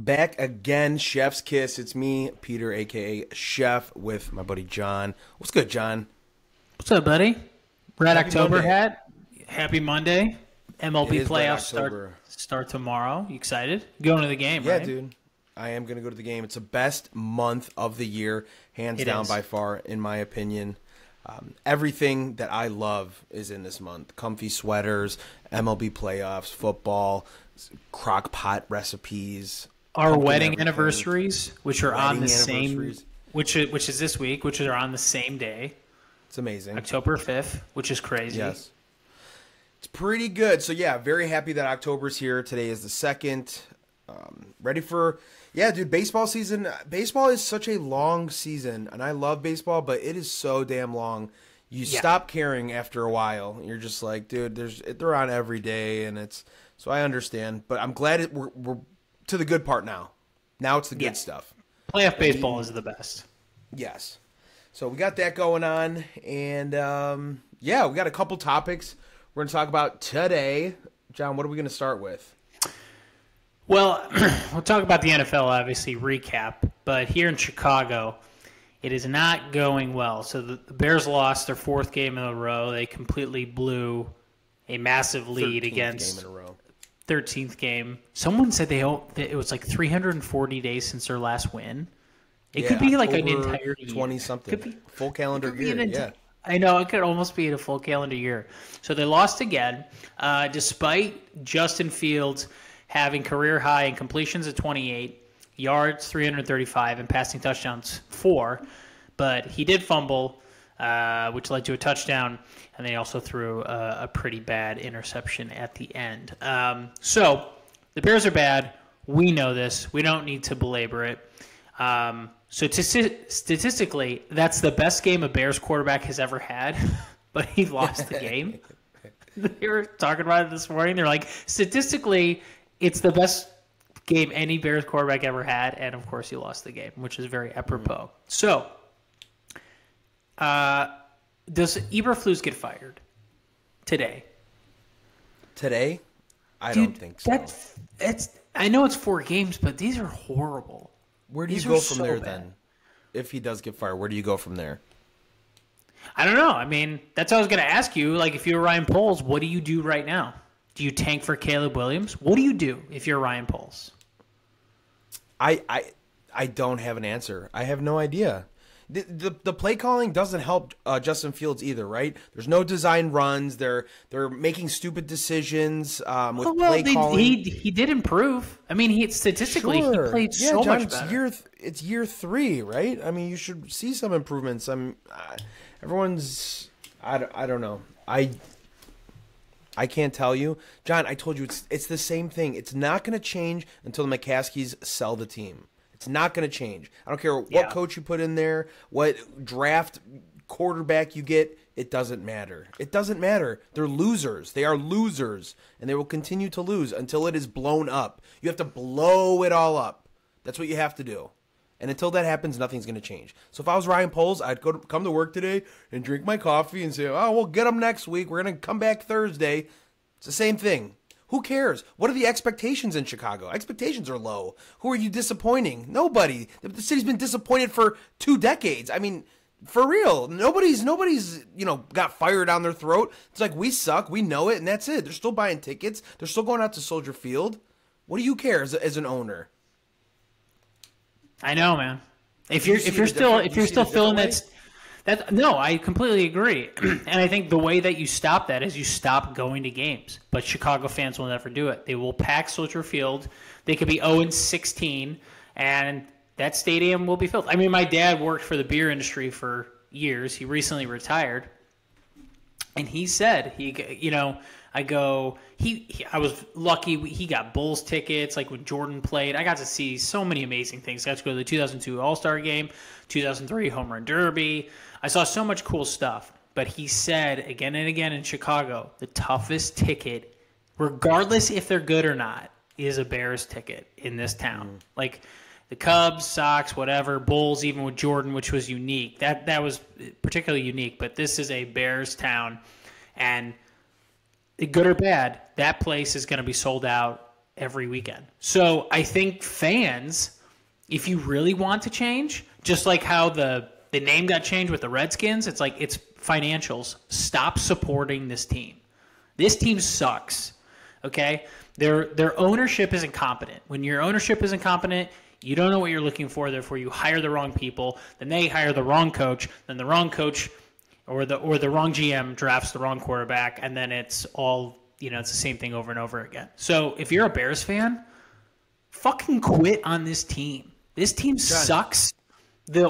Back again, Chef's Kiss. It's me, Peter, a.k.a. Sheff, with my buddy John. What's good, John? What's up, buddy? Red Happy October Monday. hat. Happy Monday. MLB It is Red Playoff October. start tomorrow. You excited? Going to the game, Yeah, right? dude. I am going to go to the game. It's the best month of the year, hands It down is. by far, in my opinion. Everything that I love is in this month. Comfy sweaters, MLB playoffs, football, crock pot recipes. Our pumpkin wedding everything. anniversaries, which are on Wedding the same, anniversaries. which is this week, which are on the same day, It's amazing. October 5th, which is crazy. Yes. It's pretty good. So, yeah, very happy that October's here. Today is the 2nd. Ready for, yeah, dude, baseball season. Baseball is such a long season, and I love baseball, but it is so damn long. You stop caring after a while. You're just like, dude, they're on every day, and it's, so I understand. But I'm glad we're to the good part now. Now it's the good stuff. Playoff baseball is the best. Yes. So we got that going on, and yeah, we got a couple topics we're going to talk about today. John, what are we going to start with? Well, we'll talk about the NFL, obviously, recap. But here in Chicago, it is not going well. So the Bears lost their 4th game in a row. They completely blew a massive lead 13th against game in a row. 13th game. Someone said it was like 340 days since their last win. It could be like an entire year. 20-something. Full calendar year, yeah. I know, it could almost be a full calendar year. So they lost again, despite Justin Fields having career high in completions at 28, yards 335, and passing touchdowns 4. But he did fumble, which led to a touchdown, and they also threw a pretty bad interception at the end. So the Bears are bad. We know this. We don't need to belabor it. So statistically, that's the best game a Bears quarterback has ever had, but he lost the game. They were talking about it this morning. They're like, statistically, it's the best game any Bears quarterback ever had, and of course he lost the game, which is very apropos. So, does Eberflus get fired today? Today? I don't think so. I know it's 4 games, but these are horrible. Where do you These go are from so there bad. then? If he does get fired, where do you go from there? I don't know. I mean, that's what I was going to ask you. Like, if you're Ryan Poles, what do you do right now? Do you tank for Caleb Williams? What do you do if you're Ryan Poles? I don't have an answer. I have no idea. The play calling doesn't help Justin Fields either, right? There's no design runs. They're making stupid decisions with play calling. He did improve. I mean, statistically he played so John, much better. It's year 3, right? I mean, you should see some improvements. Everyone's I don't know. I can't tell you, John. I told you it's the same thing. It's not going to change until the McCaskies sell the team. It's not going to change. I don't care what coach you put in there, what draft quarterback you get. It doesn't matter. It doesn't matter. They're losers. They are losers, and they will continue to lose until it is blown up. You have to blow it all up. That's what you have to do. And until that happens, nothing's going to change. So if I was Ryan Poles, I'd come to work today and drink my coffee and say, oh, we'll get them next week. We're going to come back Thursday. It's the same thing. Who cares? What are the expectations in Chicago? Expectations are low. Who are you disappointing? Nobody. The city's been disappointed for 2 decades. I mean, for real. Nobody's got fire down their throat. It's like, we suck. We know it, and that's it. They're still buying tickets. They're still going out to Soldier Field. What do you care as an owner? I know, man. If you're still feeling no, I completely agree. And I think the way that you stop that is you stop going to games. But Chicago fans will never do it. They will pack Soldier Field. They could be 0-16, and that stadium will be filled. I mean, my dad worked for the beer industry for years. He recently retired, and he said I was lucky. He got Bulls tickets, like when Jordan played. I got to see so many amazing things. I got to go to the 2002 All-Star Game, 2003 Home Run Derby. I saw so much cool stuff. But he said again and again in Chicago, the toughest ticket, regardless if they're good or not, is a Bears ticket in this town. Like the Cubs, Sox, whatever, Bulls, even with Jordan, which was unique. That was particularly unique. But this is a Bears town, and good or bad, that place is going to be sold out every weekend. So I think fans, if you really want to change, just like how the name got changed with the Redskins, it's like it's financials. Stop supporting this team. This team sucks. Okay? Their ownership is incompetent. When your ownership is incompetent, you don't know what you're looking for, therefore you hire the wrong people, then they hire the wrong coach, then the wrong coach or the wrong GM drafts the wrong quarterback, and then it's all, it's the same thing over and over again. So if you're a Bears fan, fucking quit on this team. This team sucks. The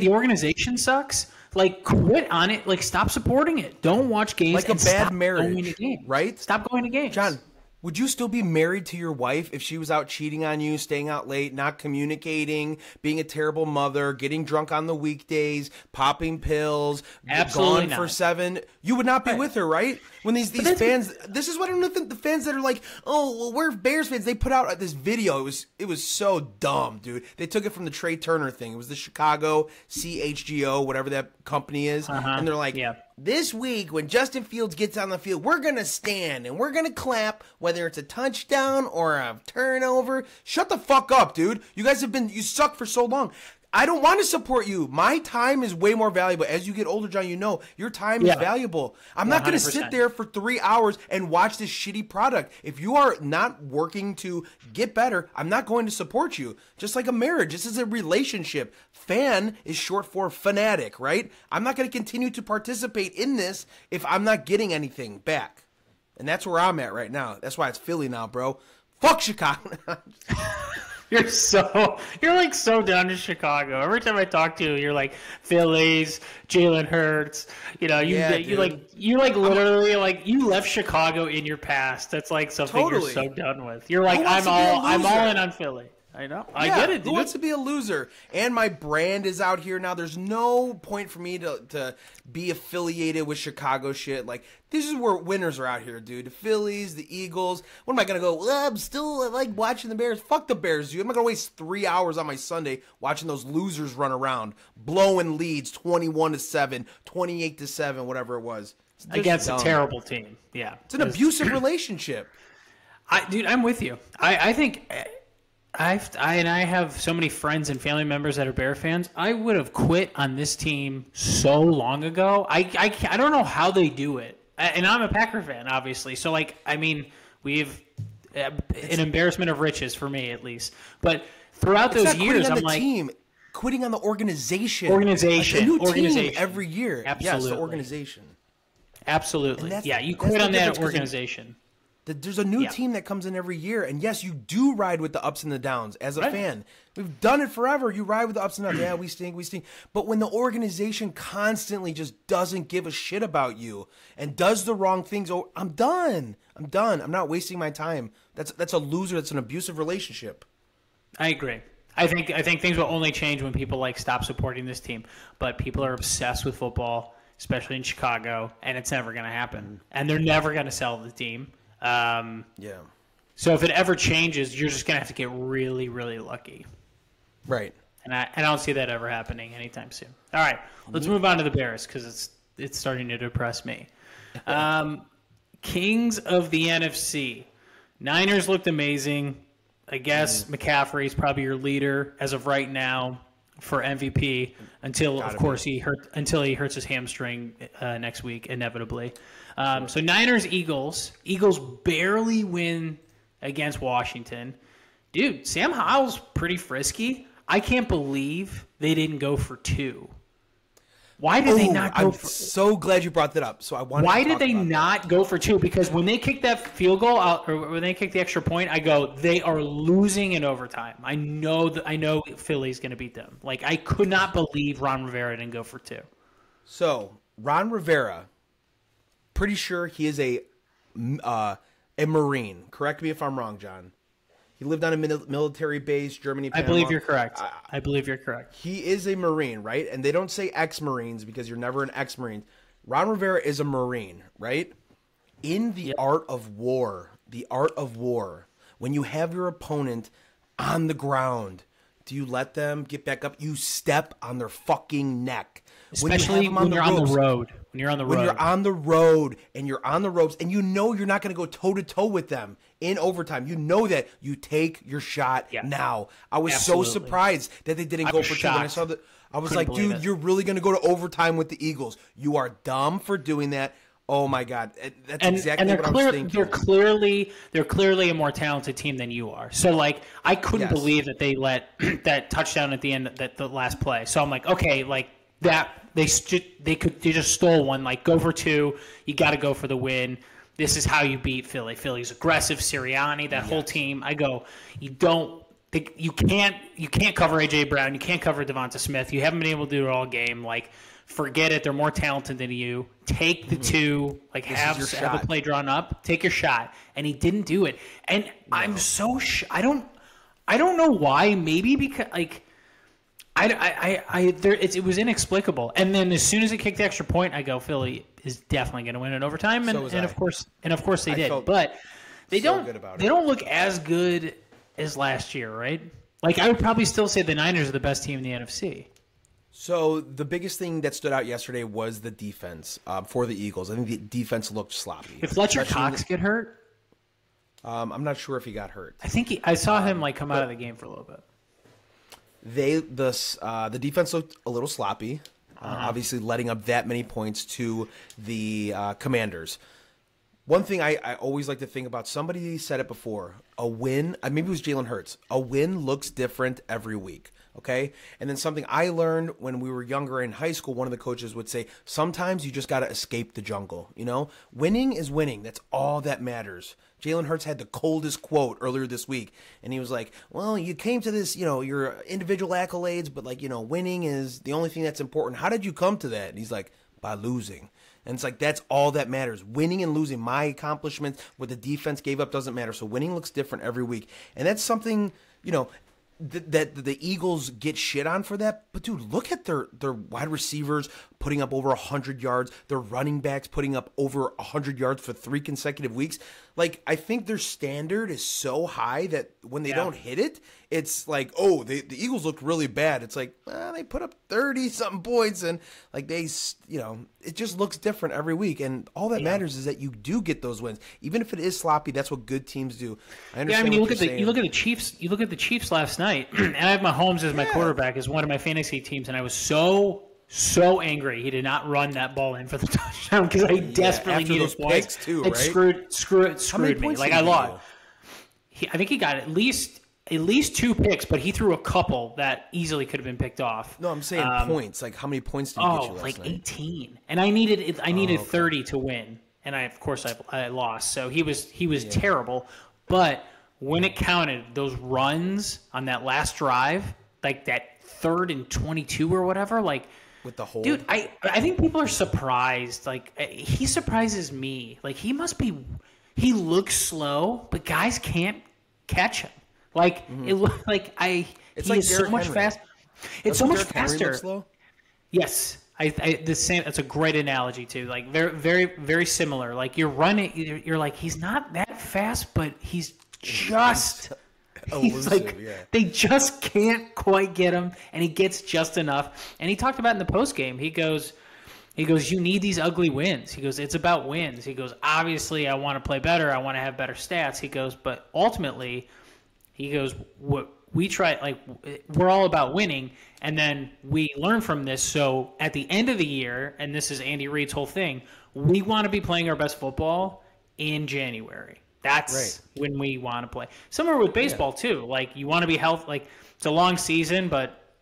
organization sucks. Like, quit on it. Like, stop supporting it. Don't watch games. Like a bad marriage, right? Stop going to games. John, would you still be married to your wife if she was out cheating on you, staying out late, not communicating, being a terrible mother, getting drunk on the weekdays, popping pills, Absolutely gone not. for 7? You would not be with her, right? When these fans, this is what I don't think the fans that are like, oh, well, we're Bears fans. They put out this video. It was so dumb, dude. They took it from the Trey Turner thing. It was the Chicago CHGO, whatever that company is, and they're like, this week, when Justin Fields gets on the field, we're going to stand and we're going to clap, whether it's a touchdown or a turnover. Shut the fuck up, dude. You guys you suck for so long. I don't want to support you. My time is way more valuable. As you get older, John, your time is valuable. I'm not going to sit there for 3 hours and watch this shitty product. If you are not working to get better, I'm not going to support you. Just like a marriage. This is a relationship. Fan is short for fanatic, right? I'm not going to continue to participate in this if I'm not getting anything back. And that's where I'm at right now. That's why it's Philly now, bro. Fuck Chicago. You're like so down to Chicago. Every time I talk to you, you're like Phillies, Jalen Hurts. You literally like you left Chicago in your past. That's like something you're so done with. You're like I'm all in on Philly. I know. I get it, dude. Who wants to be a loser? And my brand is out here now. There's no point for me to be affiliated with Chicago shit. Like, this is where winners are out here, dude. The Phillies, the Eagles. What am I going to go, well, I'm still like watching the Bears? Fuck the Bears, dude. I'm not going to waste 3 hours on my Sunday watching those losers run around, blowing leads 21-7, 28-7, whatever it was. Against a terrible team. Yeah. It's an abusive relationship. Dude, I'm with you. I think... I have so many friends and family members that are Bear fans. I would have quit on this team so long ago. I don't know how they do it. And I'm a Packer fan, obviously. So, we've an embarrassment of riches for me, at least. But throughout those years, I'm like... quitting on the organization. Organization. A new team every year. Absolutely. Yes, the organization. Absolutely. Yeah, you quit on that organization. There's a new team that comes in every year, and yes, you do ride with the ups and the downs as a fan. We've done it forever. You ride with the ups and downs. Yeah, we stink. But when the organization constantly just doesn't give a shit about you and does the wrong things, I'm done. I'm not wasting my time. That's a loser. That's an abusive relationship. I agree. I think things will only change when people stop supporting this team. But people are obsessed with football, especially in Chicago, and it's never going to happen. And they're never going to sell the team. So if it ever changes, you're just gonna have to get really, really lucky, right? And I don't see that ever happening anytime soon. All right, let's move on to the Bears because it's starting to depress me. Kings of the NFC, Niners looked amazing. I guess McCaffrey's probably your leader as of right now for MVP until he hurts his hamstring next week inevitably. So Niners, Eagles barely win against Washington. Dude, Sam Howell's pretty frisky. I can't believe they didn't go for 2. Why did they not go for... I'm so glad you brought that up. Why did they not go for 2? Because when they kicked that field goal out, or when they kicked the extra point, I go, they are losing in overtime. I know Philly's going to beat them. Like, I could not believe Ron Rivera didn't go for 2. So, Ron Rivera, pretty sure he is a Marine. Correct me if I'm wrong, John. He lived on a military base, Germany, Panama. I believe you're correct. I believe you're correct. He is a Marine, right? And they don't say ex-Marines because you're never an ex-Marine. Ron Rivera is a Marine, right? In the art of war, when you have your opponent on the ground, Do you let them get back up? You step on their fucking neck. Especially when you're on the road. When you're on the road. When you're on the road and you're on the ropes and you know you're not going to go toe-to-toe with them in overtime. You know that. You take your shot now. I was so surprised that they didn't go for two. When I saw that, I was like, dude, you're really going to go to overtime with the Eagles. You are dumb for doing that. Oh my God, that's exactly what I was thinking. They're clearly a more talented team than you are. So like, I couldn't believe that they let that touchdown at the end, that the last play. So I'm like, okay, like that they just stole one. Like, go for two. You got to go for the win. This is how you beat Philly. Philly's aggressive. Sirianni, that whole team. I go, you can't cover AJ Brown. You can't cover Devonta Smith. You haven't been able to do it all game. Like, forget it. They're more talented than you. Take the two. Like, have the play drawn up. Take your shot. And he didn't do it. And I'm so I don't know why. Maybe because like it was inexplicable. And then as soon as it kicked the extra point, I go, Philly is definitely going to win in overtime. And of course they did. But they don't look as good as last year, right? Like, I would probably still say the Niners are the best team in the NFC. So the biggest thing that stood out yesterday was the defense for the Eagles. I think the defense looked sloppy. If Fletcher Cox get hurt, I'm not sure if he got hurt. I saw him like come out of the game for a little bit. The defense looked a little sloppy, obviously letting up that many points to the Commanders. One thing I always like to think about, somebody said it before, a win, maybe it was Jalen Hurts, a win looks different every week. Okay. And then something I learned when we were younger in high school, one of the coaches would say, sometimes you just got to escape the jungle. You know, winning is winning. That's all that matters. Jalen Hurts had the coldest quote earlier this week. And he was like, well, you came to this, your individual accolades, but like, winning is the only thing that's important. How did you come to that? And he's like, by losing. And it's like, that's all that matters. Winning and losing. My accomplishments, what the defense gave up doesn't matter. So winning looks different every week. And that's something, that the Eagles get shit on for that. But, dude, look at their wide receivers putting up over 100 yards, their running backs putting up over 100 yards for 3 consecutive weeks. Like, I think their standard is so high that when they don't hit it, it's like, oh, the Eagles look really bad. It's like, they put up 30-something points, and, like, it just looks different every week. And all that matters is that you do get those wins. Even if it is sloppy, that's what good teams do. I understand you look at the Chiefs. You look at the Chiefs last night, and I have Mahomes as my quarterback, as one of my fantasy teams, and I was so angry he did not run that ball in for the touchdown because I desperately needed those points too, right? It screwed me. Like, I lost. I think he got at least 2 picks, but he threw a couple that easily could have been picked off. No, I'm saying points. Like, how many points did he get you last night? 18. And I needed 30 to win, and I lost. So he was terrible. But when it counted, those runs on that last drive, like that 3rd and 22 or whatever, like. With the hold. Dude, I think people are surprised. Like, he surprises me. Like, he looks slow, but guys can't catch him. Like, it looks like it's like so much faster. It's so much faster. Slow? Yes. The same. That's a great analogy too. Like, very, very, very similar. Like, you're running, you're like, he's not that fast, but he's just they just can't quite get him, and he gets just enough. And he talked about in the post game, he goes, you need these ugly wins. He goes, it's about wins. He goes, obviously I want to play better, I want to have better stats. He goes, but ultimately, he goes, what we try, like, we're all about winning, and then we learn from this. So at the end of the year, and this is Andy Reid's whole thing, we want to be playing our best football in January. That's when we want to play. Similar with baseball, too. Like, you want to be healthy. Like, it's a long season, but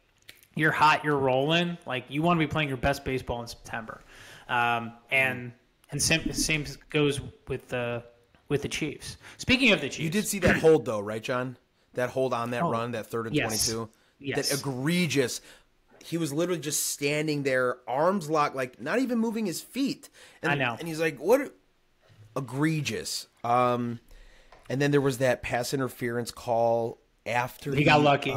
you're hot, you're rolling. Like, you want to be playing your best baseball in September. And same goes with the Chiefs. Speaking of the Chiefs. You did see that hold, though, right, John? That hold on that run, that 3rd and 22? Yes. That egregious. He was literally just standing there, arms locked, like, not even moving his feet. And, I know. And he's like, what? Egregious. And then there was that pass interference call after he got lucky.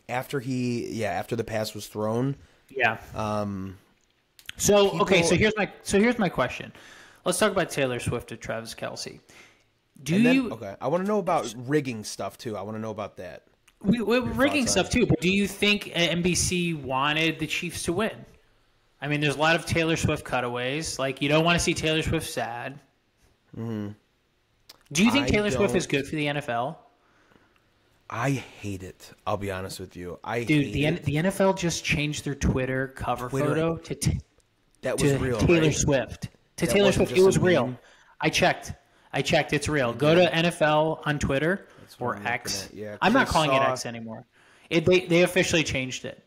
After the pass was thrown. Yeah. So here's my question. Let's talk about Taylor Swift and Travis Kelce. Okay. I want to know about rigging stuff too. I want to know about that. we're rigging stuff too. But do you think NBC wanted the Chiefs to win? I mean, there's a lot of Taylor Swift cutaways. Like, you don't want to see Taylor Swift sad. Mm-hmm. Do you think Taylor Swift is good for the NFL? I hate it. I'll be honest with you. The NFL just changed their Twitter cover photo to real, Taylor right? Swift. To That Taylor wasn't Swift, just it was a real. meme? I checked. It's real. Go to NFL on Twitter or X. Yeah, I'm not calling it X anymore. They officially changed it.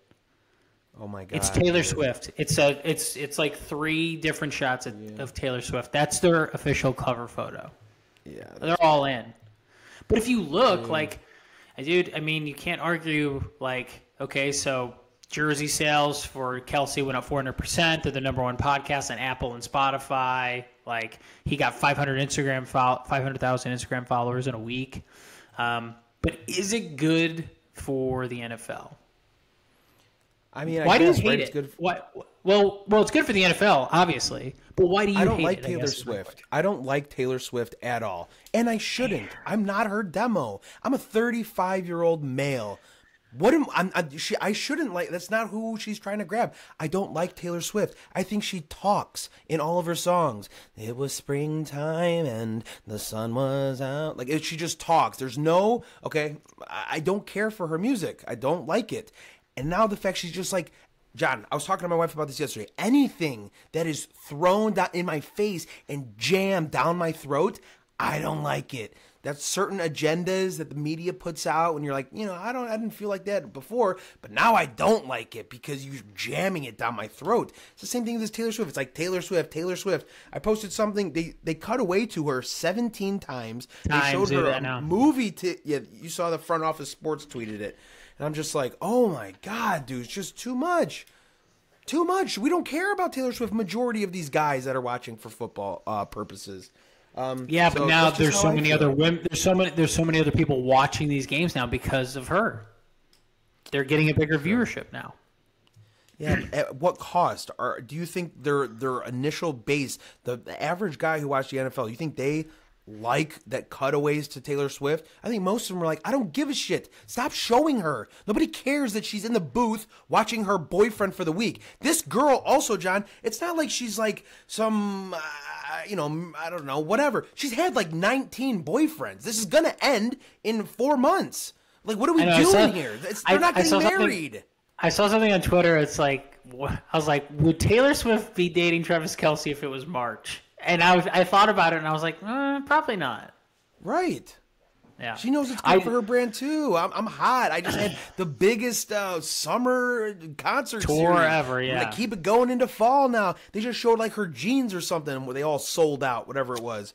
Oh my god! It's Taylor Swift. It's like 3 different shots of Taylor Swift. That's their official cover photo. Yeah, they're all in. But if you look, dude, I mean, you can't argue. Like, okay, so jersey sales for Kelsey went up 400%. They're the #1 podcast on Apple and Spotify. Like, he got 500,000 Instagram followers in a week. But is it good for the NFL? I mean, why do you hate it? Well, it's good for the NFL, obviously. But why do you hate it? I don't like Taylor Swift. I don't like Taylor Swift at all. And I shouldn't. I'm not her demo. I'm a 35-year-old male. I shouldn't like. That's not who she's trying to grab. I don't like Taylor Swift. I think she talks in all of her songs. It was springtime and the sun was out. Like, she just talks. There's no, okay, I don't care for her music. I don't like it. And now the fact she's just like, John, I was talking to my wife about this yesterday. Anything that is thrown down in my face and jammed down my throat, I don't like it. That's certain agendas that the media puts out when you're like, I didn't feel like that before, but now I don't like it because you're jamming it down my throat. It's the same thing as Taylor Swift. It's like Taylor Swift. I posted something. They cut away to her 17 times. They showed her a movie. You saw the Front Office Sports tweeted it. And I'm just like, oh my God, dude, it's just too much. Too much. We don't care about Taylor Swift. Majority of these guys that are watching for football purposes. But now there's so many other women. There's so many other people watching these games now because of her. They're getting a bigger viewership now. Yeah. At what cost? Do you think their initial base, the average guy who watched the NFL, you think they like that cutaways to Taylor Swift? I think most of them are like, I don't give a shit. Stop showing her. Nobody cares that she's in the booth watching her boyfriend for the week. This girl also, John, it's not like she's like some, I don't know, whatever. She's had like 19 boyfriends. This is going to end in 4 months. Like, what are we doing here? They're not getting married. I saw something on Twitter. It's like, I was like, would Taylor Swift be dating Travis Kelce if it was March? And I thought about it, and I was like, probably not. Right. Yeah. She knows it's good for her brand, too. I'm hot. I just had the biggest summer concert tour series. Ever, yeah. They keep it going into fall now. They just showed, like, her jeans or something where they all sold out, whatever it was.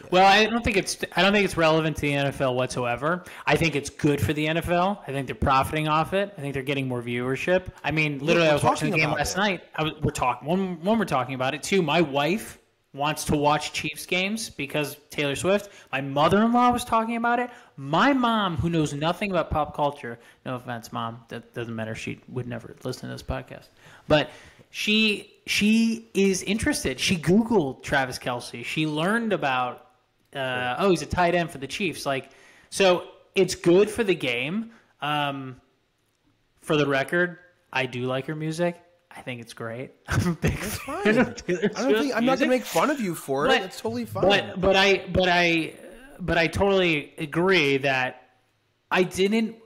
Yeah. Well, I don't think it's relevant to the NFL whatsoever. I think it's good for the NFL. I think they're profiting off it. I think they're getting more viewership. I mean, literally, I was watching the game last night. We're talking about it, too. My wife wants to watch Chiefs games because Taylor Swift. My mother-in-law was talking about it. My mom, who knows nothing about pop culture, no offense, Mom, that doesn't matter. She would never listen to this podcast. But she is interested. She Googled Travis Kelce. She learned about, he's a tight end for the Chiefs. Like, so it's good for the game. For the record, I do like her music. I think it's great. I'm a big fan of Taylor Swift. I'm not going to make fun of you for it. It's totally fine. But I totally agree that I didn't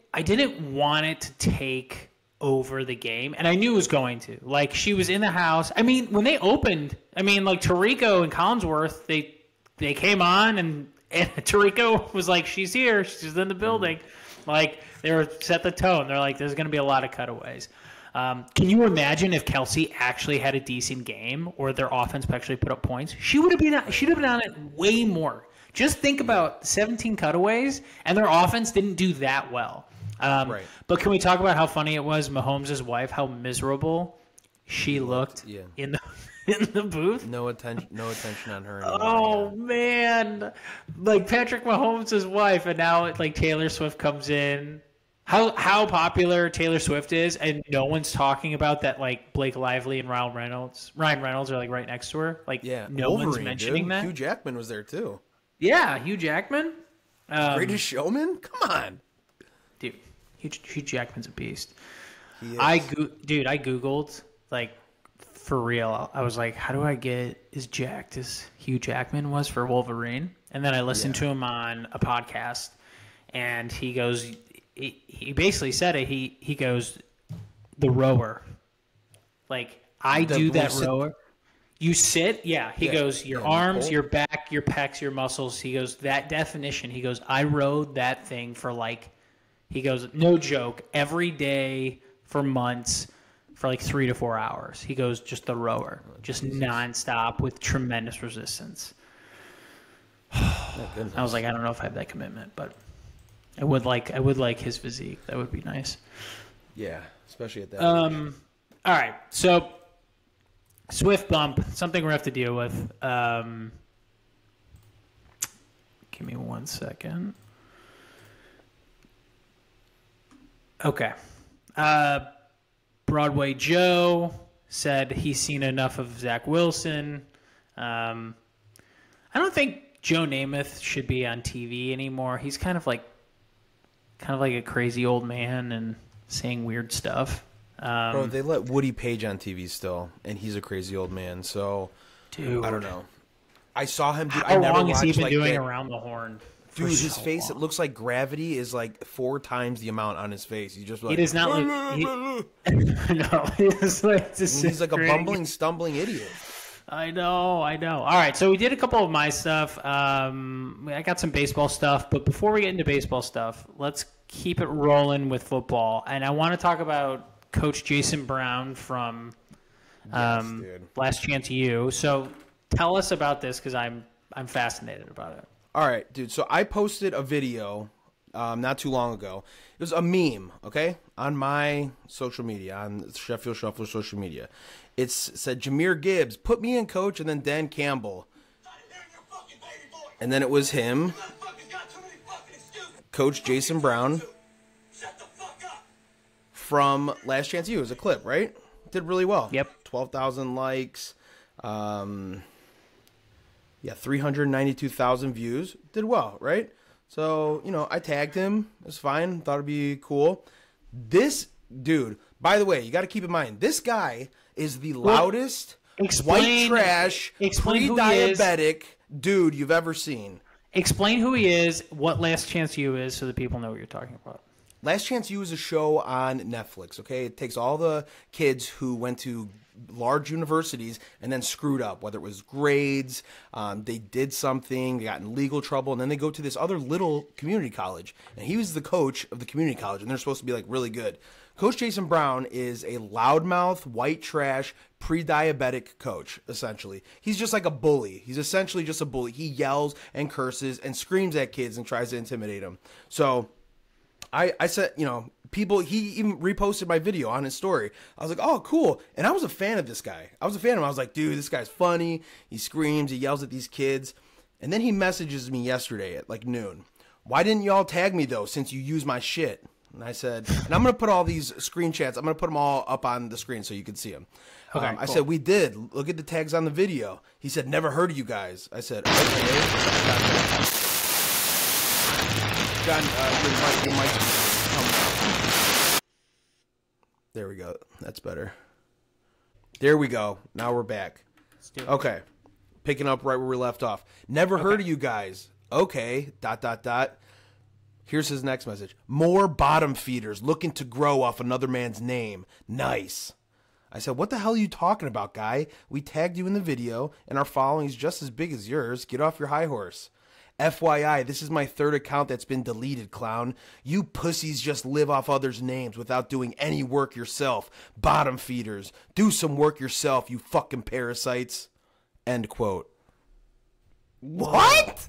want it to take over the game, and I knew it was going to. Like, she was in the house. I mean, when they opened, like Tirico and Collinsworth, they came on, and Tirico was like, she's here, she's in the building. Like, they were set the tone. They're like, there's going to be a lot of cutaways. Can you imagine if Kelsey actually had a decent game, or their offense actually put up points? She'd have been on it way more. Just think about 17 cutaways, and their offense didn't do that well. Right. But can we talk about how funny it was, Mahomes' wife, how miserable she looked in the booth? No attention on her anymore. Oh, man. Like, Patrick Mahomes' wife, and now like Taylor Swift comes in. How popular Taylor Swift is, and no one's talking about that. Like, Blake Lively and Ryan Reynolds are like right next to her. Like, no one's mentioning that. Hugh Jackman was there too. Yeah, Hugh Jackman. Greatest Showman. Come on, dude, Hugh Jackman's a beast. He is. I Googled, like, for real. I was like, how do I get as jacked as Hugh Jackman was for Wolverine? And then I listened to him on a podcast, and he goes, he basically said it. He goes, the rower. Like, I do that rower. You sit, He goes, your arms, your back, your pecs, your muscles. He goes, that definition. He goes, I rode that thing for like, he goes, no joke, every day for months for like 3 to 4 hours. He goes, just the rower, just nonstop with tremendous resistance. I was like, I don't know if I have that commitment, but I would like his physique. That would be nice. Yeah, especially at that age. All right, so Swift bump, something we have to deal with. Give me 1 second. Okay. Broadway Joe said he's seen enough of Zach Wilson. I don't think Joe Namath should be on TV anymore. He's kind of like a crazy old man and saying weird stuff. Bro, they let Woody Page on TV still, and he's a crazy old man. So, dude, I don't know. I saw him. How long has he been doing around the horn? Dude, his face, it looks like gravity is like 4 times the amount on his face. He just like, he does not look. No, he's like he's like a bumbling, stumbling idiot. I know. All right, so we did a couple of my stuff. I got some baseball stuff, but before we get into baseball stuff, let's keep it rolling with football. And I want to talk about Coach Jason Brown from Last Chance U. So tell us about this because I'm fascinated about it. All right, dude. So I posted a video not too long ago. It was a meme, okay, on my social media, on Sheffield Shuffler social media. It said, Jahmyr Gibbs, put me in, coach, and then Dan Campbell. And then it was him, Coach Jason Brown, from Last Chance U. It was a clip, right? Did really well. Yep. 12,000 likes. 392,000 views. Did well, right? So, I tagged him. It was fine. Thought it'd be cool. This dude, by the way, you got to keep in mind, this guy is the loudest white trash, pre-diabetic dude you've ever seen. Explain who he is, what Last Chance U is, so that people know what you're talking about. Last Chance U is a show on Netflix, okay? It takes all the kids who went to large universities and then screwed up, whether it was grades, they did something, they got in legal trouble, and then they go to this other little community college. And he was the coach of the community college, and they're supposed to be, like, really good. Coach Jason Brown is a loudmouth, white trash, pre-diabetic coach, essentially. He's just like a bully. He's essentially just a bully. He yells and curses and screams at kids and tries to intimidate them. So I said, people, he even reposted my video on his story. I was like, oh, cool. And I was a fan of this guy. I was like, dude, this guy's funny. He screams. He yells at these kids. And then he messages me yesterday at like noon. Why didn't y'all tag me, though, since you use my shit? And I said, and I'm going to put all these screenshots. I'm going to put them all up on the screen so you can see them. Okay, I said, we did. Look at the tags on the video. He said, never heard of you guys. I said, okay. John, your mic. There we go. That's better. There we go. Now we're back. Let's do it. Okay. Picking up right where we left off. Never heard of you guys. Okay. ... Here's his next message. More bottom feeders looking to grow off another man's name. Nice. I said, what the hell are you talking about, guy? We tagged you in the video, and our following is just as big as yours. Get off your high horse. FYI, this is my 3rd account that's been deleted, clown. You pussies just live off others' names without doing any work yourself. Bottom feeders. Do some work yourself, you fucking parasites. End quote. What?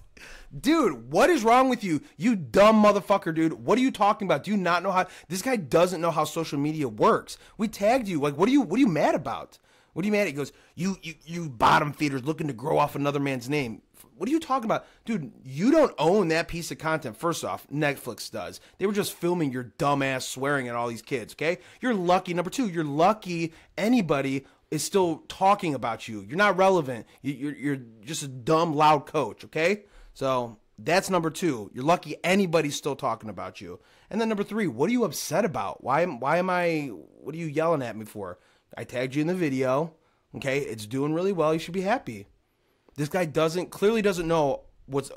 Dude, what is wrong with you? You dumb motherfucker, dude. What are you talking about? Do you not know how... This guy doesn't know how social media works. We tagged you. Like, what are you mad about? What are you mad at? He goes, you bottom feeders looking to grow off another man's name. What are you talking about? Dude, you don't own that piece of content. First off, Netflix does. They were just filming your dumbass swearing at all these kids, okay? You're lucky. Number 2, you're lucky anybody is still talking about you. You're not relevant. You're just a dumb, loud coach, okay? So That's number 2. You're lucky anybody's still talking about you. And then number 3, what are you upset about? What are you yelling at me for? I tagged you in the video. Okay, it's doing really well. You should be happy. This guy clearly doesn't know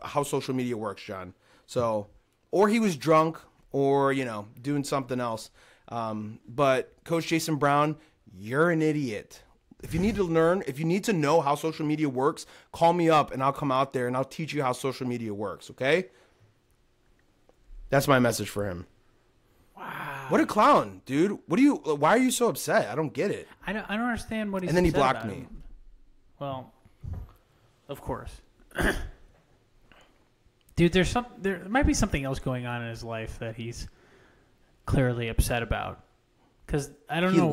how social media works, John. So, or he was drunk, or doing something else. But Coach Jason Brown, you're an idiot. If you need to know how social media works, call me up and I'll come out there and I'll teach you how social media works. Okay? That's my message for him. Wow. What a clown, dude. Why are you so upset? I don't get it. I don't understand what he's And then he upset blocked about. me. Well, of course. Dude, there might be something else going on in his life that he's clearly upset about. Cuz I don't know,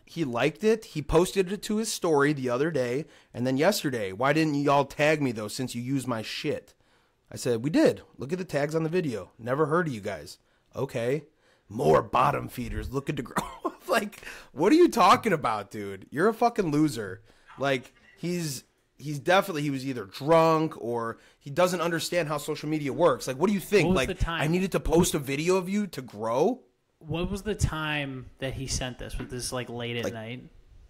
he liked it. He posted it to his story the other day, and then yesterday, why didn't y'all tag me though since you used my shit? I said, we did. Look at the tags on the video. Never heard of you guys. Okay. More bottom feeders looking to grow. Like, what are you talking about, dude? You're a fucking loser. Like, he was either drunk or he doesn't understand how social media works. Like, what do you think? What was Like, the time? I needed to post a video of you to grow? What was the time that he sent this? Was this like late at night?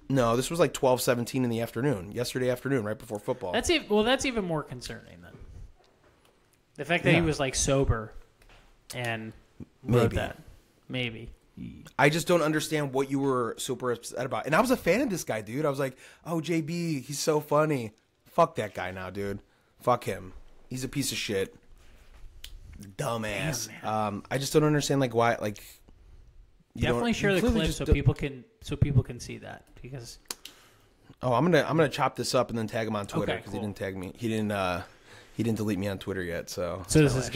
No, this was like 12:17 in the afternoon. Yesterday afternoon, right before football. That's even more concerning then. The fact that he was like sober and wrote that. Maybe. I just don't understand what you were super upset about. And I was a fan of this guy, dude. I was like, oh, JB, he's so funny. Fuck that guy now, dude. Fuck him. He's a piece of shit. Dumbass. Damn, I just don't understand like why like definitely share the clip so people can see that because I'm gonna chop this up and then tag him on Twitter because cool. he didn't tag me. He didn't delete me on Twitter yet. So this is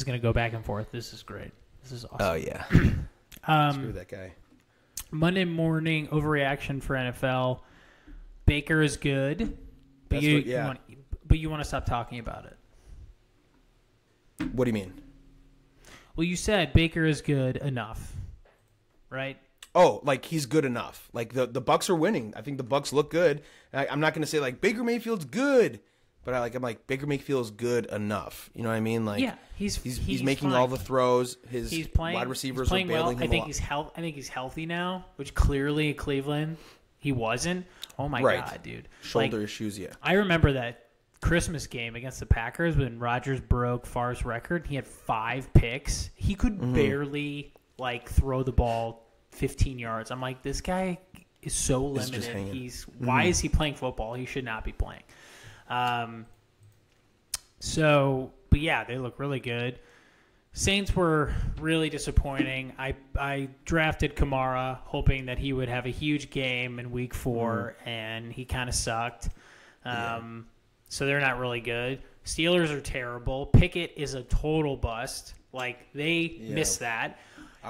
gonna go back and forth. This is great. This is awesome. Oh yeah. Screw that guy. Monday morning overreaction for NFL. Baker is good, but you want to stop talking about it. What do you mean? Well, you said Baker is good enough, right? Oh, like he's good enough. Like the Bucks are winning. I think the Bucks look good. I'm not going to say like Baker Mayfield's good, but I'm like Baker Mayfield's good enough. You know what I mean? Like yeah, he's making fine. all the throws. His wide receivers are bailing him I think he's healthy now, which clearly in Cleveland he wasn't. Oh my god, dude! Shoulder issues. Yeah, I remember that Christmas game against the Packers when Rodgers broke Favre's record. He had 5 picks. He could barely like throw the ball 15 yards. I'm like, this guy is so limited. Why is he playing football? He should not be playing. But yeah, they look really good. Saints were really disappointing. I drafted Kamara hoping that he would have a huge game in week 4, and he kind of sucked. So they're not really good. Steelers are terrible. Pickett is a total bust. Like, they missed that.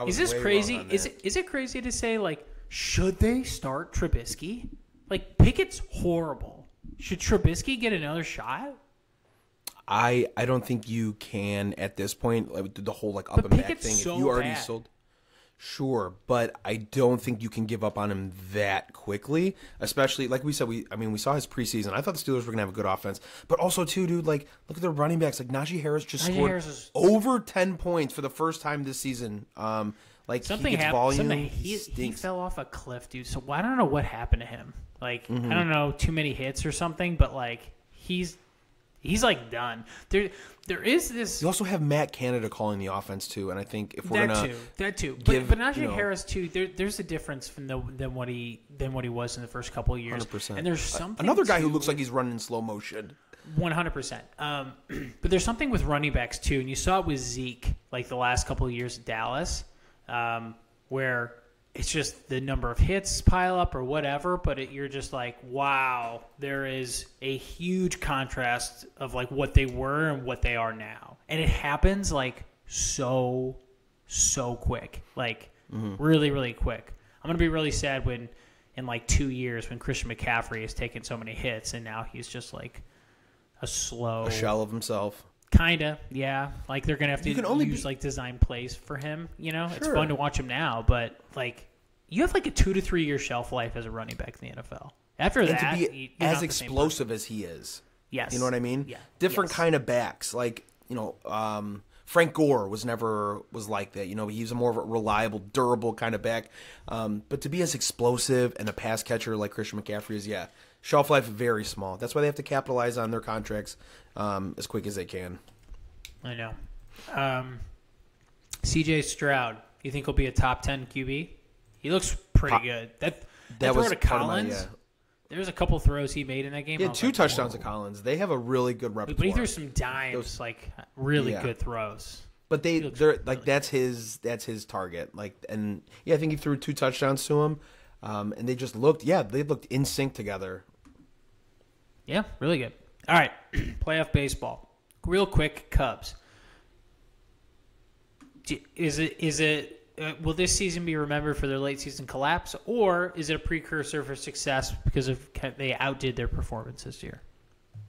Is this crazy? Is it crazy to say, like, should they start Trubisky? Like, Pickett's horrible. Should Trubisky get another shot? I don't think you can at this point. Like, the whole like up and back thing. So if you already bad. sold, sure, but I don't think you can give up on him that quickly. Especially like we said, we saw his preseason. I thought the Steelers were gonna have a good offense, but also too, dude. Like, look at their running backs. Like Najee Harris scored over 10 points for the first time this season. Like something he gets happened. volume. He fell off a cliff, dude. So I don't know what happened to him. Like I don't know, too many hits or something. But like he's like done. There is this. You also have Matt Canada calling the offense too, and I think if we're that too. But Najee Harris too. There's a difference than what he was in the first couple of years. 100%. And there's something. Another guy who looks like he's running in slow motion. 100%. But there's something with running backs too, and you saw it with Zeke like the last couple of years at Dallas, where it's just the number of hits pile up or whatever, but you're just like, wow, there is a huge contrast of like what they were and what they are now. And it happens like so quick, like really, really quick. I'm going to be really sad when in like 2 years when Christian McCaffrey has taken so many hits and now he's just like a shell of himself. Kinda, yeah. Like they're gonna have to use like design plays for him. You know, It's fun to watch him now, but like you have like a 2 to 3 year shelf life as a running back in the NFL. After that, to be as explosive as he is. Yes, you know what I mean. Yeah, different kind of backs. Like Frank Gore was like that. He's a more of a reliable, durable kind of back. But to be as explosive and a pass catcher like Christian McCaffrey is, shelf life very small. That's why they have to capitalize on their contracts as quick as they can. I know. CJ Stroud, you think he'll be a top 10 QB? He looks pretty good. That throw was to Collins, there's a couple throws he made in that game. He had 2 touchdowns to Collins. They have a really good repertoire. But he threw some dimes, really good throws. But they're like that's his target. I think he threw 2 touchdowns to him, and they just looked in sync together. Yeah, really good. All right, playoff baseball. Real quick, Cubs. Will this season be remembered for their late season collapse, or is it a precursor for success because they outdid their performance this year?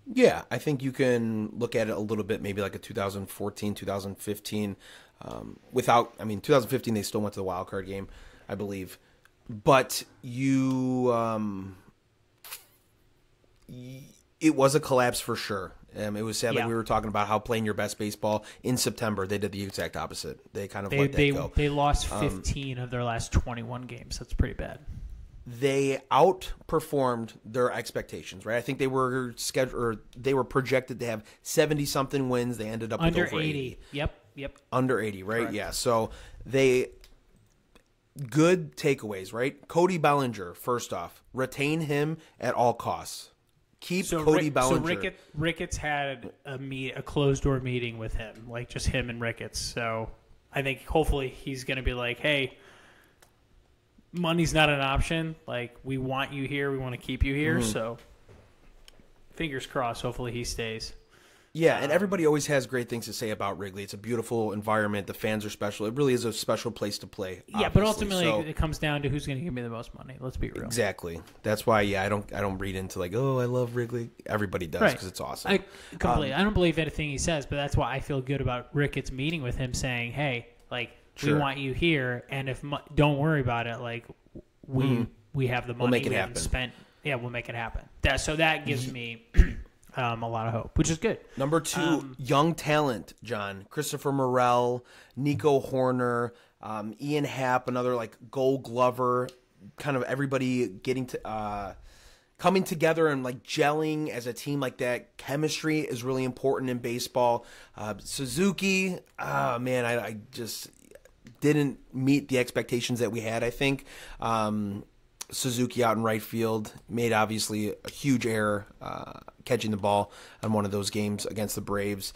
Yeah, I think you can look at it a little bit, maybe like a 2014, 2015. 2015 they still went to the wild card game, I believe, but it was a collapse for sure. It was sad. Like we were talking about how playing your best baseball in September, they did the exact opposite. They kind of let that go. They lost 15 of their last 21 games. That's pretty bad. They outperformed their expectations, right? I think they were projected to have 70-something wins. They ended up with over 80. Yep. Under 80, right? Correct. Yeah. So good takeaways, right? Cody Bellinger, first off, retain him at all costs. Keep Cody Bellinger. So Ricketts had a closed door meeting with him, like just him and Ricketts. So I think hopefully he's going to be like, hey, money's not an option. Like, we want you here. We want to keep you here. Mm-hmm. So fingers crossed. Hopefully he stays. Yeah, and everybody always has great things to say about Wrigley. It's a beautiful environment. The fans are special. It really is a special place to play. Yeah, but ultimately it comes down to who's going to give me the most money. Let's be real. Exactly. That's why, I don't read into I love Wrigley. Everybody does because it's awesome. I don't believe anything he says, but that's why I feel good about Ricketts meeting with him, saying, "Hey, we want you here, and don't worry about it. We have the money. We'll make it we happen. Spent. Yeah, we'll make it happen." That gives me. A lot of hope, which is good. Number 2, young talent, John. Christopher Morel, Nico Horner, Ian Happ, another Gold Glover. Kind of everybody getting to coming together and gelling as a team like that. Chemistry is really important in baseball. Suzuki, I just didn't meet the expectations that we had, I think. Suzuki out in right field made obviously a huge error catching the ball on one of those games against the Braves.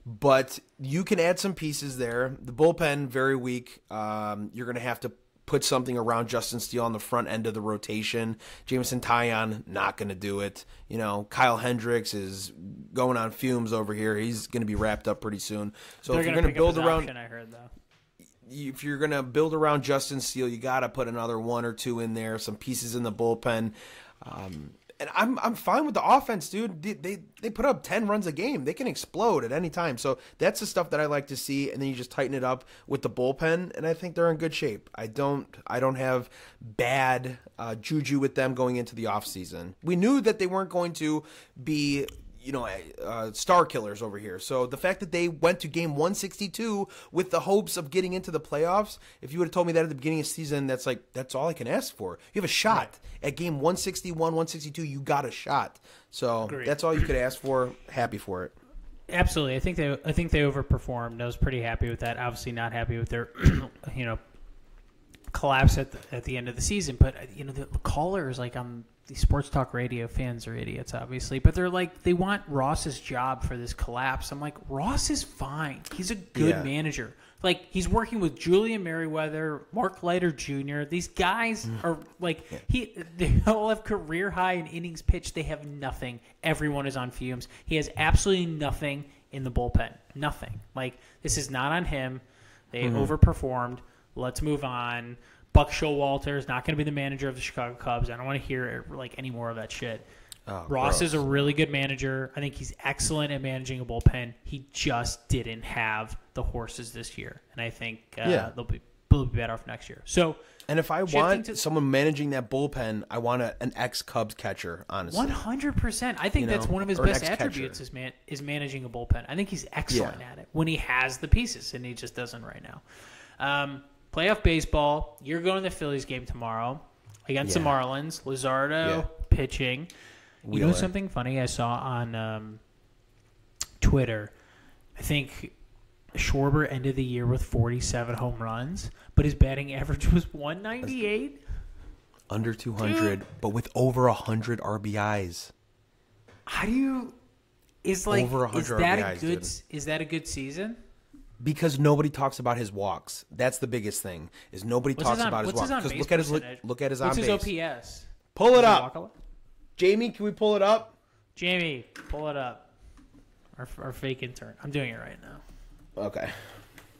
But you can add some pieces there. The bullpen, very weak. You're going to have to put something around Justin Steele on the front end of the rotation. Jameson Taillon, not going to do it. Kyle Hendricks is going on fumes over here. He's going to be wrapped up pretty soon. So if you're going to build around... I heard, though. If you're going to build around Justin Steele, you got to put another 1 or 2 in there, some pieces in the bullpen. And I'm fine with the offense, dude. They put up 10 runs a game. They can explode at any time. So that's the stuff that I like to see, and then you just tighten it up with the bullpen, and I think they're in good shape. I don't have bad juju with them going into the offseason. We knew that they weren't going to be star killers over here. So the fact that they went to game 162 with the hopes of getting into the playoffs, if you would have told me that at the beginning of the season, that's all I can ask for. You have a shot. Right. At game 161, 162, you got a shot. So That's all you could ask for. Happy for it. Absolutely. I think they overperformed. I was pretty happy with that. Obviously not happy with their collapse at the end of the season, but the callers these sports talk radio fans are idiots, obviously, but they want Ross's job for this collapse. I'm like, Ross is fine. He's a good manager. He's working with Julian Merriweather, Mark Leiter Jr. These guys are they all have career high in innings pitched. They have nothing. Everyone is on fumes. He has absolutely nothing in the bullpen. Nothing. This is not on him. They overperformed. Let's move on. Buck Showalter is not going to be the manager of the Chicago Cubs. I don't want to hear any more of that shit. Ross is a really good manager. I think he's excellent at managing a bullpen. He just didn't have the horses this year, and I think they'll be better off next year. So And if I want someone managing that bullpen, I want an ex-Cubs catcher, honestly. 100%. I think that's one of his best attributes is managing a bullpen. I think he's excellent at it when he has the pieces, and he just doesn't right now. Playoff baseball, you're going to the Phillies game tomorrow against the Marlins. Luzardo pitching. You know something funny I saw on Twitter? I think Schwarber ended the year with 47 home runs, but his batting average was 198. Under 200, but with over 100 RBIs. How do you? Over 100 RBIs, is that a good season? Because nobody talks about his walks. That's the biggest thing. Is nobody talks about his walks. Because look at his on base. What's his OPS? Pull it up, Jamie. Can we pull it up? Jamie, pull it up. Our fake intern. I'm doing it right now. Okay.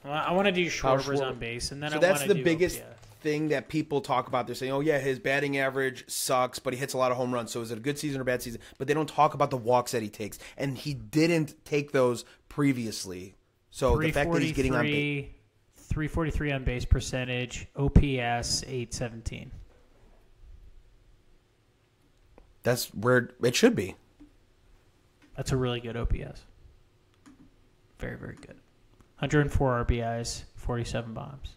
Well, I want to do Schwarber's on base, and then I want to do that's the biggest thing that people talk about. They're saying, "Oh yeah, his batting average sucks, but he hits a lot of home runs. So is it a good season or bad season?" But they don't talk about the walks that he takes, and he didn't take those previously. So the fact that he's getting on base, 343 on base percentage, OPS 817. That's where it should be. That's a really good OPS. Very, very good. 104 RBIs, 47 bombs.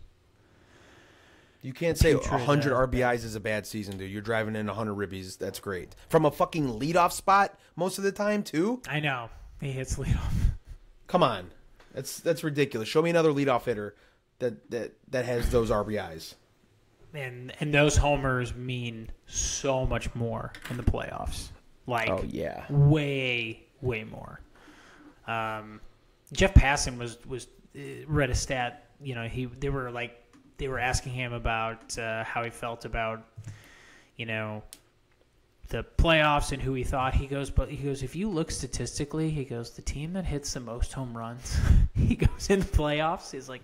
You can't say 100 RBIs is a bad season, dude. You're driving in 100 ribbies. That's great. From a fucking leadoff spot most of the time, too? I know. He hits leadoff. Come on. That's ridiculous. Show me another leadoff hitter that has those RBIs. And those homers mean so much more in the playoffs. Like, oh, yeah. Way, way more. Jeff Passan was read a stat. You know, they were asking him about how he felt about, you know, the playoffs and who he thought. He goes, if you look statistically, he goes, the team that hits the most home runs, he goes in the playoffs is like,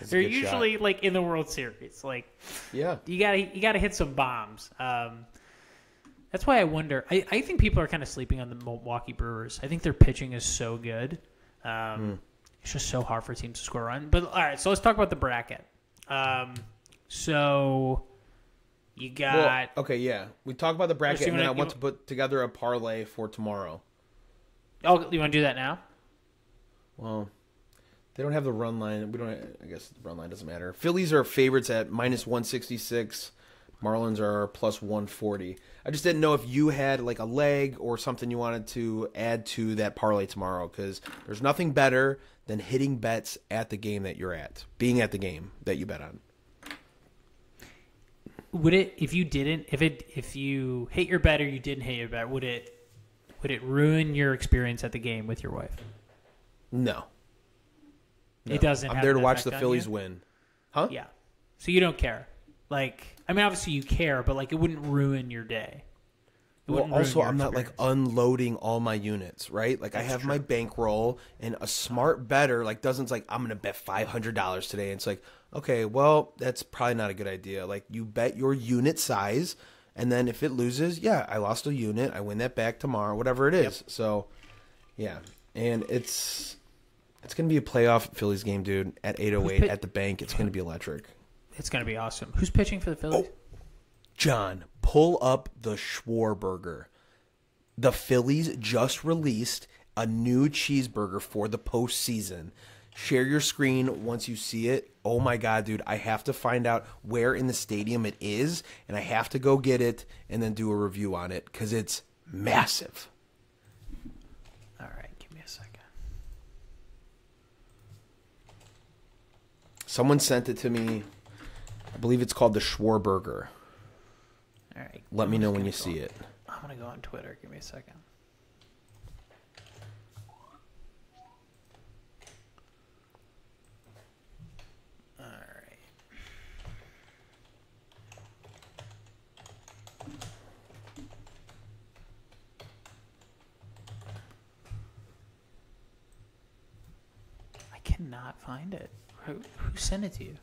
they're usually like in the World Series. Like, yeah, you gotta hit some bombs. That's why I wonder. I think people are kind of sleeping on the Milwaukee Brewers. I think their pitching is so good. It's just so hard for teams to score a run. But all right, so let's talk about the bracket. So you got okay, yeah. We talked about the bracket, and then I want to put together a parlay for tomorrow. Oh, you want to do that now? Well, they don't have the run line. We don't. I guess the run line doesn't matter. Phillies are favorites at -166. Marlins are +140. I just didn't know if you had like a leg or something you wanted to add to that parlay tomorrow, because there's nothing better than hitting bets at the game that you're at, being at the game that you bet on. Would it, if you hit your bet or you didn't hit your bet, would it ruin your experience at the game with your wife? No. It doesn't. I'm there to watch the Phillies win. Huh? Yeah. So you don't care. Like, I mean, obviously you care, but like it wouldn't ruin your day. Well, also, I'm not like unloading all my units, right? Like, I have my bankroll, and a smart bettor like doesn't like, I'm gonna bet $500 today. And it's like, okay, well, that's probably not a good idea. Like, you bet your unit size, and then if it loses, yeah, I lost a unit, I win that back tomorrow, whatever it is. Yep. So, yeah, and it's gonna be a playoff Phillies game, dude. At 8:08 at the bank, it's gonna be electric. It's gonna be awesome. Who's pitching for the Phillies? Oh, John, pull up the Schwarberger. The Phillies just released a new cheeseburger for the postseason. Share your screen once you see it. Oh my God, dude, I have to find out where in the stadium it is, and I have to go get it and then do a review on it because it's massive. All right, give me a second. Someone sent it to me. I believe it's called the Schwarberger. All right. Let me know when you see it. I'm going to go on Twitter. Give me a second. All right. I cannot find it. Who sent it to you?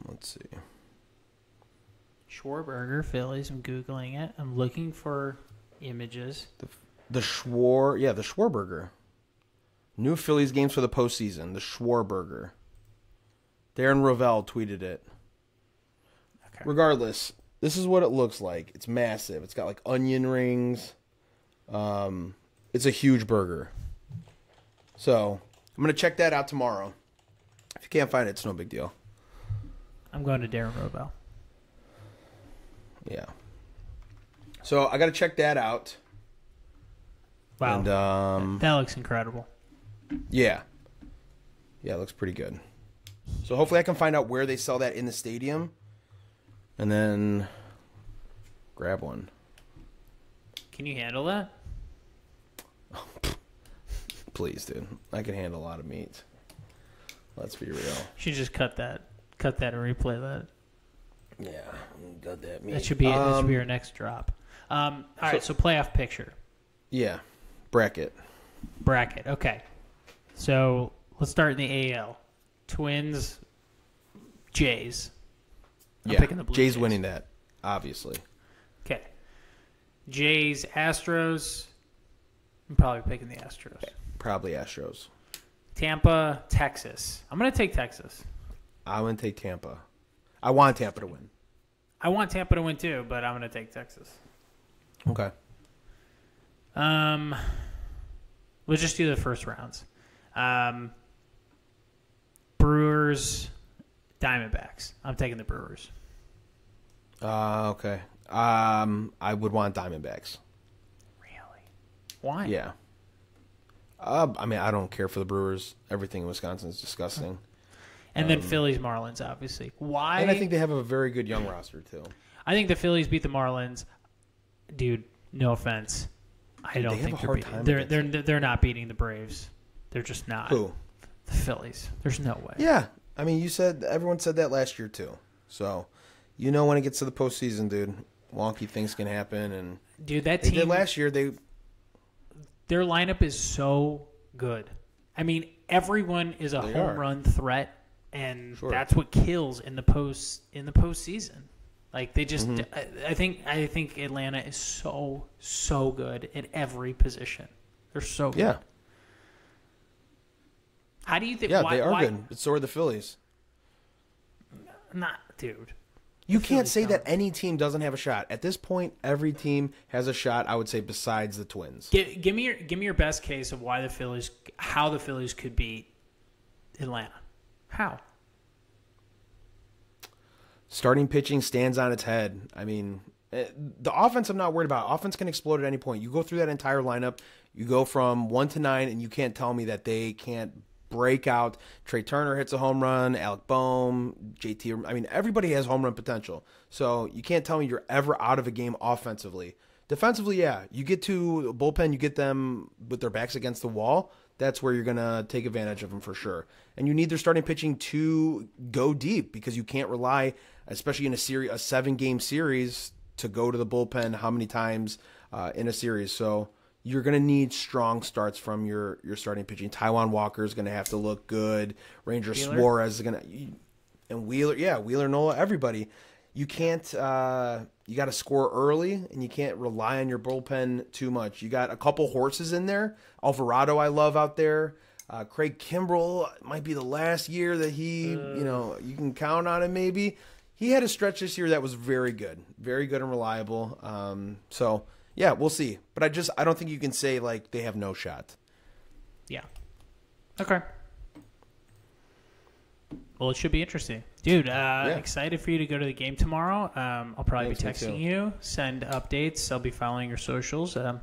Let's see. Schwarberger Phillies. I'm Googling it. I'm looking for images. The Schwarberger. New Phillies games for the postseason. The Schwarberger. Darren Rovell tweeted it. Okay. Regardless, this is what it looks like. It's massive. It's got like onion rings. It's a huge burger. So I'm going to check that out tomorrow. If you can't find it, it's no big deal. I'm going to Darren Rovell. Yeah. So I got to check that out. Wow. And, that looks incredible. Yeah. Yeah, it looks pretty good. So hopefully I can find out where they sell that in the stadium and then grab one. Can you handle that? Please, dude. I can handle a lot of meat. Let's be real. You should just cut that and replay that. Yeah, got that meat. That should be our next drop. All right, so playoff picture. Yeah, bracket. Okay. So let's start in the AL. Twins, Jays. I'm picking the Blue Jays winning that, obviously. Okay. Jays, Astros. I'm probably picking the Astros. Probably Astros. Tampa, Texas. I'm going to take Texas. I'm going to take Tampa. I want Tampa to win. I want Tampa to win too, but I'm going to take Texas. Okay. Let's just do the first rounds. Brewers, Diamondbacks. I'm taking the Brewers. Okay. I would want Diamondbacks. Really? Why? Yeah. I mean, I don't care for the Brewers. Everything in Wisconsin is disgusting. And then Phillies, Marlins, obviously. Why? And I think they have a very good young roster, too. I think the Phillies beat the Marlins. Dude, no offense. I don't think they're not beating the Braves. They're just not. Who? The Phillies. There's no way. Yeah. I mean, everyone said that last year, too. So, when it gets to the postseason, dude, wonky things can happen. And dude, that they team did last year. Their lineup is so good. I mean, everyone is a home run threat, and that's what kills in the postseason. Like they just, I think Atlanta is so good at every position. They're so good. Yeah. How do you think? Yeah, they are good. But so are the Phillies. Not, dude. You can't say that any team doesn't have a shot. At this point, every team has a shot, I would say, besides the Twins. Give me your best case of how the Phillies could beat Atlanta. How? Starting pitching stands on its head. I mean, the offense I'm not worried about. Offense can explode at any point. You go through that entire lineup, you go from 1 to 9, and you can't tell me that they can't break out. Trey Turner hits a home run, Alec Boehm, JT. I mean, everybody has home run potential. So you can't tell me you're ever out of a game offensively. Defensively, yeah. You get to bullpen, you get them with their backs against the wall. That's where you're going to take advantage of them for sure. And you need their starting pitching to go deep because you can't rely, especially in a 7-game series, to go to the bullpen how many times in a series. So you're going to need strong starts from your starting pitching. Taijuan Walker is going to have to look good. Ranger Suarez is going to, and Wheeler, Nola, everybody. You can't. You got to score early, and you can't rely on your bullpen too much. You got a couple horses in there. Alvarado, I love out there. Craig Kimbrell might be the last year that he, you can count on him. Maybe he had a stretch this year that was very good and reliable. So. Yeah, we'll see. But I don't think you can say, like, they have no shot. Yeah. Okay. Well, it should be interesting. Dude, excited for you to go to the game tomorrow. I'll probably be texting you, send updates. I'll be following your socials. Yeah,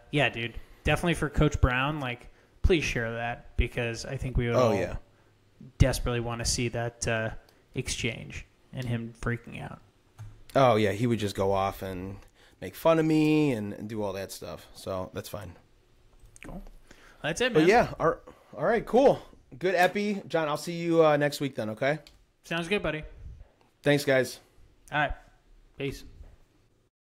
dude, definitely for Coach Brown, like, please share that because I think we would all desperately want to see that exchange and him freaking out. Oh, yeah, he would just go off and make fun of me and do all that stuff. So that's fine. Cool. That's it, man. But yeah, all right, cool. Good epi. John, I'll see you next week then, okay? Sounds good, buddy. Thanks, guys. All right. Peace.